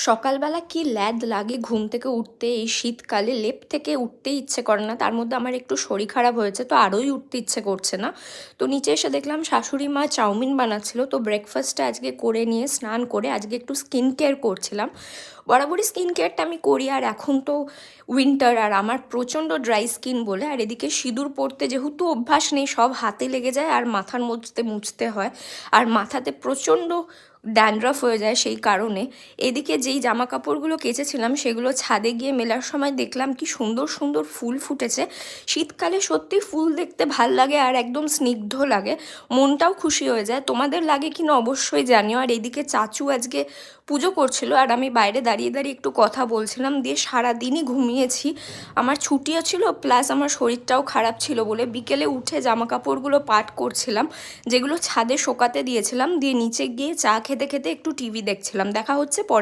সকালবেলা কি ল্যাদ লাগে ঘুম থেকে উঠতে, এই শীতকালে লেপ থেকে উঠতে ইচ্ছে করে না। তার মধ্যে আমার একটু শরীর খারাপ হয়েছে, তো আরোই উঠতে ইচ্ছে করছে না। তো নিচে এসে দেখলাম শাশুড়ি মা চাউমিন বানাচ্ছিল, তো ব্রেকফাস্টটা আজকে করে নিয়ে স্নান করে আজকে একটু স্কিন কেয়ার করছিলাম। বরাবরই স্কিন কেয়ারটা আমি করি, আর এখন তো উইন্টার আর আমার প্রচণ্ড ড্রাই স্কিন বলে, আর এদিকে সিঁদুর পরতে যেহেতু অভ্যাস নেই, সব হাতে লেগে যায় আর মাথার মধ্যে মুছতে হয়, আর মাথাতে প্রচণ্ড ড্যান্ড্রাফ হয়ে যায়। সেই কারণে এদিকে যেই জামা কাপড়গুলো কেচেছিলাম সেগুলো ছাদে গিয়ে মেলার সময় দেখলাম কি সুন্দর সুন্দর ফুল ফুটেছে। শীতকালে সত্যি ফুল দেখতে ভাল লাগে আর একদম স্নিগ্ধ লাগে, মনটাও খুশি হয়ে যায়। তোমাদের লাগে কিনা অবশ্যই জানিও। আর এদিকে চাচু আজকে পুজো করছিল, আর আমি বাইরে দাঁড়িয়ে দাঁড়িয়ে একটু কথা বলছিলাম, দিয়ে সারাদিনই ঘুমিয়েছি। আমার ছুটিও ছিল, প্লাস আমার শরীরটাও খারাপ ছিল বলে বিকেলে উঠে জামা কাপড়গুলো পাট করছিলাম, যেগুলো ছাদে শোকাতে দিয়েছিলাম, দিয়ে নিচে গিয়ে চা খেতে খেতে একটু টিভি দেখছিলাম। দেখা হচ্ছে পরে।